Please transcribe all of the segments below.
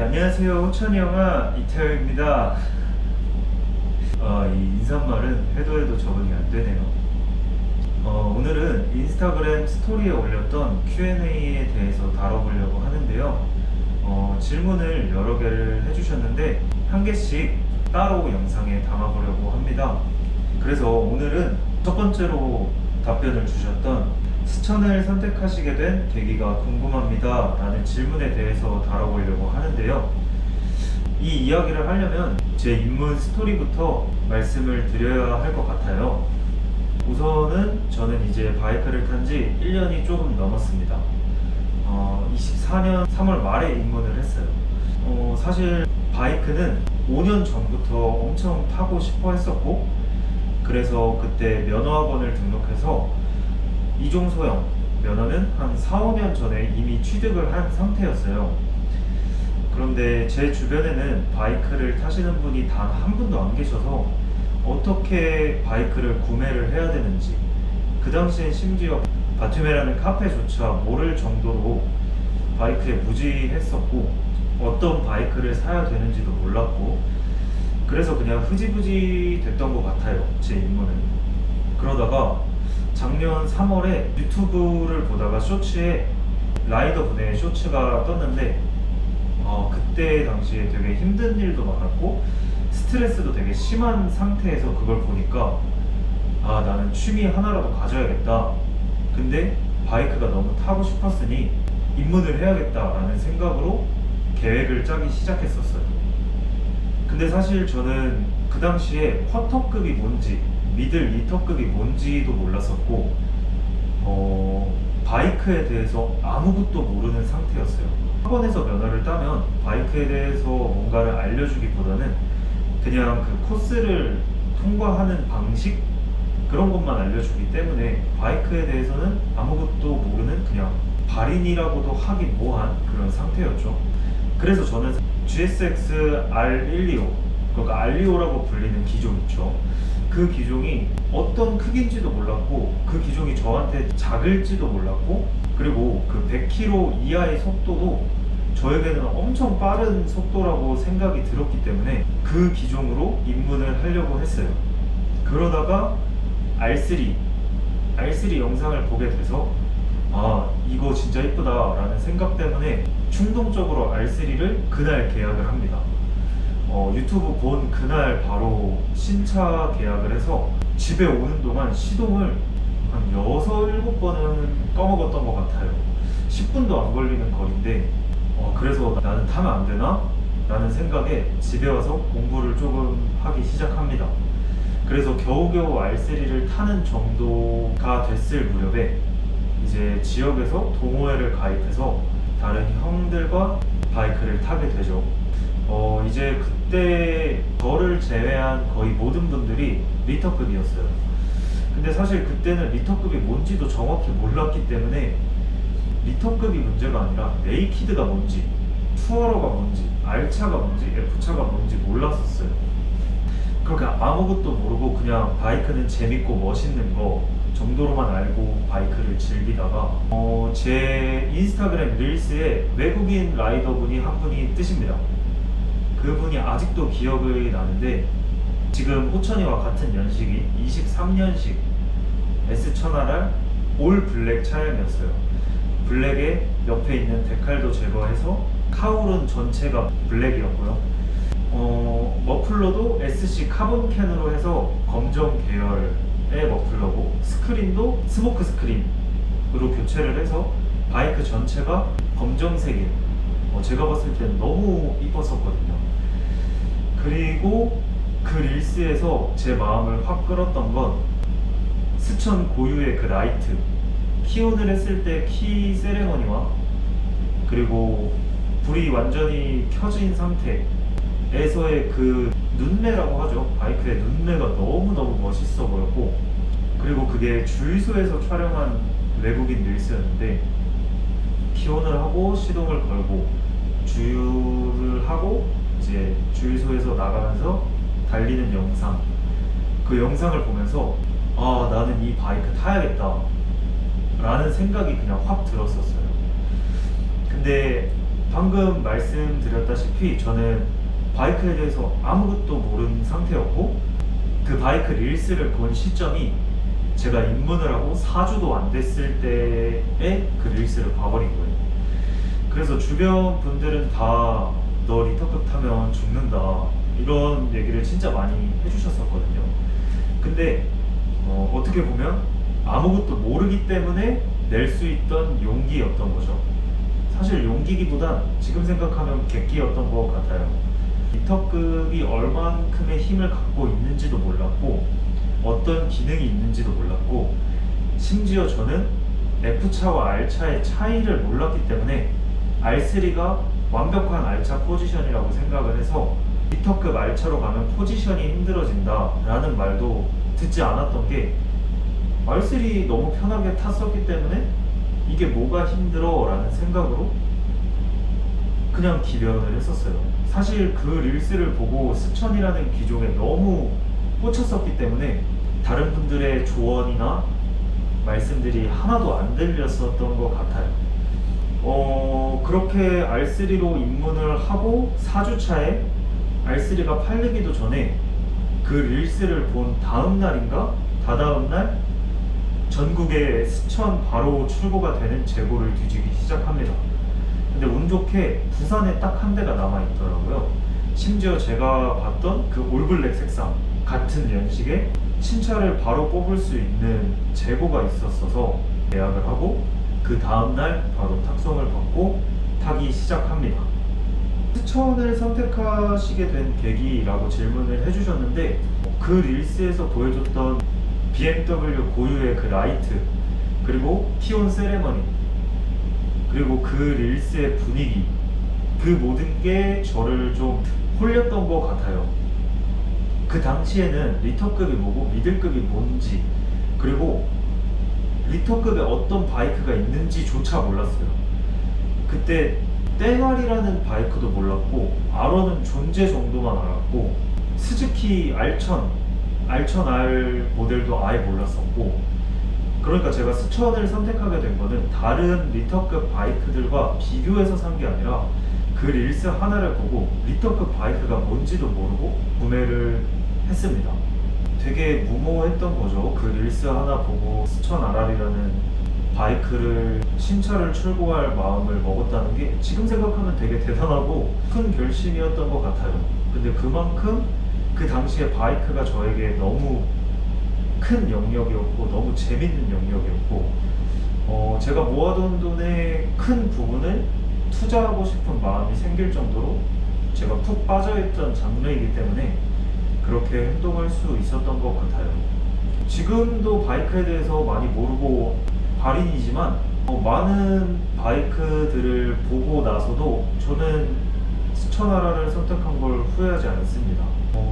안녕하세요. 호천영화 이태호입니다. 이 인사말은 해도 적응이 안 되네요. 오늘은 인스타그램 스토리에 올렸던 Q&A에 대해서 다뤄보려고 하는데요. 질문을 여러 개를 해주셨는데 한 개씩 따로 영상에 담아보려고 합니다. 그래서 오늘은 첫 번째로 답변을 주셨던 스천을 선택하시게 된 계기가 궁금합니다 라는 질문에 대해서 다뤄보려고 하는데요. 이 이야기를 하려면 제 인문 스토리부터 말씀을 드려야 할 것 같아요. 우선은 저는 이제 바이크를 탄 지 1년이 조금 넘었습니다. 24년 3월 말에 입문을 했어요. 사실 바이크는 5년 전부터 엄청 타고 싶어 했었고, 그래서 그때 면허학원을 등록해서 이종소형 면허는 한 4, 5년 전에 이미 취득을 한 상태였어요. 그런데 제 주변에는 바이크를 타시는 분이 단 한 분도 안 계셔서 어떻게 바이크를 구매를 해야 되는지, 그 당시엔 심지어 바투메라는 카페조차 모를 정도로 바이크에 무지했었고 어떤 바이크를 사야 되는지도 몰랐고, 그래서 그냥 흐지부지 됐던 것 같아요, 제 입문은. 그러다가 작년 3월에 유튜브를 보다가 쇼츠에 라이더 분의 쇼츠가 떴는데 그때 당시에 되게 힘든 일도 많았고 스트레스도 되게 심한 상태에서 그걸 보니까 나는 취미 하나라도 가져야겠다. 근데 바이크가 너무 타고 싶었으니 입문을 해야겠다라는 생각으로 계획을 짜기 시작했었어요. 근데 사실 저는 그 당시에 쿼터급이 뭔지, 미들 2터급이 뭔지도 몰랐었고 바이크에 대해서 아무것도 모르는 상태였어요. 학원에서 면허를 따면 바이크에 대해서 뭔가를 알려주기보다는 그냥 그 코스를 통과하는 방식, 그런 것만 알려주기 때문에 바이크에 대해서는 아무것도 모르는 그냥 발인이라고도 하기 뭐한 그런 상태였죠. 그래서 저는 GSX R125, 그러니까 R25라고 불리는 기종 있죠. 그 기종이 어떤 크기인지도 몰랐고, 그 기종이 저한테 작을지도 몰랐고, 그리고 그 100km 이하의 속도도 저에게는 엄청 빠른 속도라고 생각이 들었기 때문에 그 기종으로 입문을 하려고 했어요. 그러다가 R3 영상을 보게 돼서 이거 진짜 이쁘다 라는 생각 때문에 충동적으로 R3를 그날 계약을 합니다. 유튜브 본 그날 바로 신차 계약을 해서 집에 오는 동안 시동을 한 6, 7번은 꺼먹었던 것 같아요. 10분도 안 걸리는 거리인데 그래서 나는 타면 안 되나? 라는 생각에 집에 와서 공부를 조금 하기 시작합니다. 그래서 겨우겨우 R3를 타는 정도가 됐을 무렵에 이제 지역에서 동호회를 가입해서 다른 형들과 바이크를 타게 되죠. 이제 그때 저를 제외한 거의 모든 분들이 리터급이었어요. 근데 사실 그때는 리터급이 뭔지도 정확히 몰랐기 때문에 리터급이 문제가 아니라 네이키드가 뭔지, 투어러가 뭔지, R차가 뭔지, F차가 뭔지 몰랐었어요. 그렇게 아무것도 모르고 그냥 바이크는 재밌고 멋있는 거 정도로만 알고 바이크를 즐기다가 제 인스타그램 릴스에 외국인 라이더분이 한 분이 뜨십니다. 그분이 아직도 기억이 나는데, 지금 호천이와 같은 연식인 23년식 S1000RR 올 블랙 차량이었어요. 블랙에 옆에 있는 데칼도 제거해서 카울은 전체가 블랙이었고요. 머플러도 SC 카본 캔으로 해서 검정 계열의 머플러고, 스크린도 스모크 스크린으로 교체를 해서 바이크 전체가 검정색인, 제가 봤을 땐 너무 이뻤었거든요. 그리고 그 릴스에서 제 마음을 확 끌었던 건 스천 고유의 그 라이트, 키온을 했을 때 키 세레머니와 그리고 불이 완전히 켜진 상태에서의 그 눈매라고 하죠. 바이크의 눈매가 너무너무 멋있어 보였고, 그리고 그게 주유소에서 촬영한 외국인 릴스였는데 키온을 하고 시동을 걸고 주유를 하고 이제 주유소에서 나가면서 달리는 영상, 그 영상을 보면서 나는 이 바이크 타야겠다 라는 생각이 그냥 확 들었었어요. 근데 방금 말씀드렸다시피 저는 바이크에 대해서 아무것도 모르는 상태였고, 그 바이크 릴스를 본 시점이 제가 입문을 하고 4주도 안 됐을 때에 그 릴스를 봐버린 거예요. 그래서 주변 분들은 다 너 리터급 타면 죽는다 이런 얘기를 진짜 많이 해주셨었거든요. 근데 어떻게 보면 아무것도 모르기 때문에 낼 수 있던 용기였던 거죠. 사실 용기기보단 지금 생각하면 객기였던 것 같아요. 리터급이 얼만큼의 힘을 갖고 있는지도 몰랐고, 어떤 기능이 있는지도 몰랐고, 심지어 저는 F차와 R차의 차이를 몰랐기 때문에 R3가 완벽한 R차 포지션이라고 생각을 해서 리터급 R차로 가면 포지션이 힘들어진다 라는 말도 듣지 않았던 게, R3 너무 편하게 탔었기 때문에 이게 뭐가 힘들어 라는 생각으로 그냥 기변을 했었어요. 사실 그 릴스를 보고 스천이라는 기종에 너무 꽂혔었기 때문에 다른 분들의 조언이나 말씀들이 하나도 안 들렸었던 것 같아요. 그렇게 R3로 입문을 하고 4주차에 R3가 팔리기도 전에 그 릴스를 본 다음 날인가 다다음 날 전국에 스천 바로 출고가 되는 재고를 뒤지기 시작합니다. 근데 운 좋게 부산에 딱 한 대가 남아 있더라고요. 심지어 제가 봤던 그 올블랙 색상 같은 연식의 신차를 바로 뽑을 수 있는 재고가 있었어서 예약을 하고 그 다음날 바로 탁송을 받고 타기 시작합니다. 스천을 선택하시게 된 계기라고 질문을 해주셨는데, 그 릴스에서 보여줬던 BMW 고유의 그 라이트, 그리고 티온 세레머니, 그리고 그 릴스의 분위기, 그 모든 게 저를 좀 홀렸던 것 같아요. 그 당시에는 리터급이 뭐고 미들급이 뭔지, 그리고 리터급에 어떤 바이크가 있는지조차 몰랐어요. 그때 땡알이라는 바이크도 몰랐고, R1은 존재 정도만 알았고, 스즈키 R1000R 모델도 아예 몰랐었고, 그러니까 제가 스천을 선택하게 된 거는 다른 리터급 바이크들과 비교해서 산 게 아니라 그 릴스 하나를 보고 리터급 바이크가 뭔지도 모르고 구매를 했습니다. 되게 무모했던 거죠. 그 릴스 하나 보고 스천 RR이라는 바이크를 신차를 출고할 마음을 먹었다는 게 지금 생각하면 되게 대단하고 큰 결심이었던 것 같아요. 근데 그만큼 그 당시에 바이크가 저에게 너무 큰 영역이었고 너무 재밌는 영역이었고, 제가 모아둔 돈의 큰 부분을 투자하고 싶은 마음이 생길 정도로 제가 푹 빠져있던 장르이기 때문에 그렇게 행동할 수 있었던 것 같아요. 지금도 바이크에 대해서 많이 모르고 발인이지만 많은 바이크들을 보고 나서도 저는 스천 RR을 선택한 걸 후회하지 않습니다.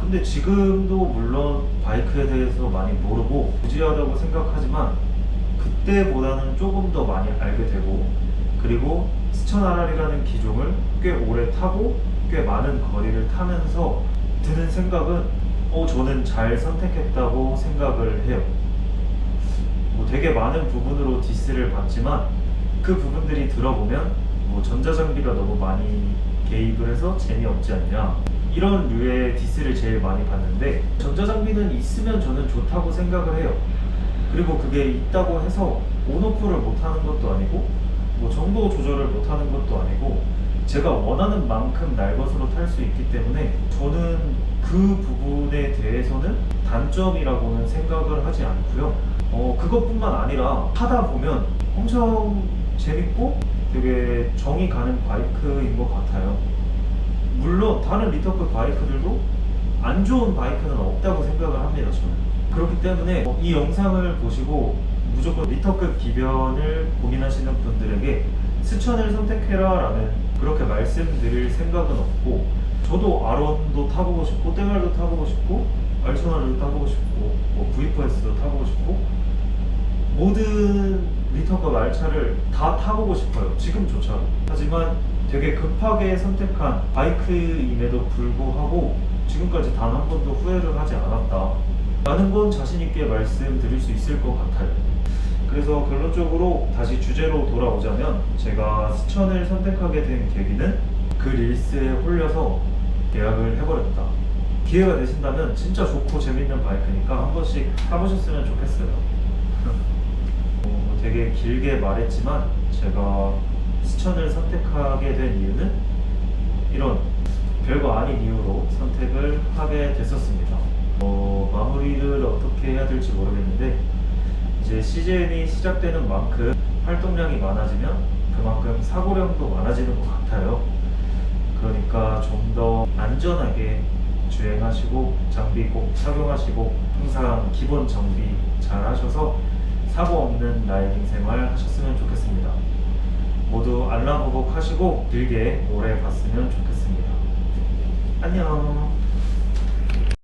근데 지금도 물론 바이크에 대해서 많이 모르고 무지하다고 생각하지만 그때보다는 조금 더 많이 알게 되고, 그리고 스천 RR이라는 기종을 꽤 오래 타고 꽤 많은 거리를 타면서 드는 생각은 저는 잘 선택했다고 생각을 해요. 되게 많은 부분으로 디스를 받지만 그 부분들이 들어보면 전자장비가 너무 많이 개입을 해서 재미없지 않냐, 이런 류의 디스를 제일 많이 받는데, 전자장비는 있으면 저는 좋다고 생각을 해요. 그리고 그게 있다고 해서 온오프를 못하는 것도 아니고 정도 조절을 못하는 것도 아니고 제가 원하는 만큼 날것으로 탈 수 있기 때문에 저는 그 부분에 대해서는 단점이라고는 생각을 하지 않고요. 그것뿐만 아니라 타다 보면 엄청 재밌고 되게 정이 가는 바이크인 것 같아요. 물론 다른 리터급 바이크들도 안 좋은 바이크는 없다고 생각을 합니다, 저는. 그렇기 때문에 이 영상을 보시고 무조건 리터급 기변을 고민하시는 분들에게 스천을 선택해라 라는 그렇게 말씀드릴 생각은 없고, 저도 R1도 타보고 싶고 땡알도 타보고 싶고 R1000R도 타보고 싶고 V4S도 타보고 싶고 모든 리터급 R차를 다 타보고 싶어요, 지금조차도. 하지만 되게 급하게 선택한 바이크임에도 불구하고 지금까지 단 한 번도 후회를 하지 않았다 라는 건 자신있게 말씀드릴 수 있을 것 같아요. 그래서 결론적으로 다시 주제로 돌아오자면 제가 스천을 선택하게 된 계기는 그 릴스에 홀려서 예약을 해버렸다. 기회가 되신다면 진짜 좋고 재밌는 바이크니까 한 번씩 타보셨으면 좋겠어요. 되게 길게 말했지만 제가 스천을 선택하게 된 이유는 이런 별거 아닌 이유로 선택을 하게 됐었습니다. 마무리를 어떻게 해야 될지 모르겠는데 이제 시즌이 시작되는 만큼 활동량이 많아지면 그만큼 사고량도 많아지는 것 같아요. 그러니까 좀 더 안전하게 주행하시고 장비 꼭 착용하시고 항상 기본 정비 잘 하셔서 사고 없는 라이딩 생활 하셨으면 좋겠습니다. 모두 알람 보복 하시고 길게 오래 봤으면 좋겠습니다. 안녕.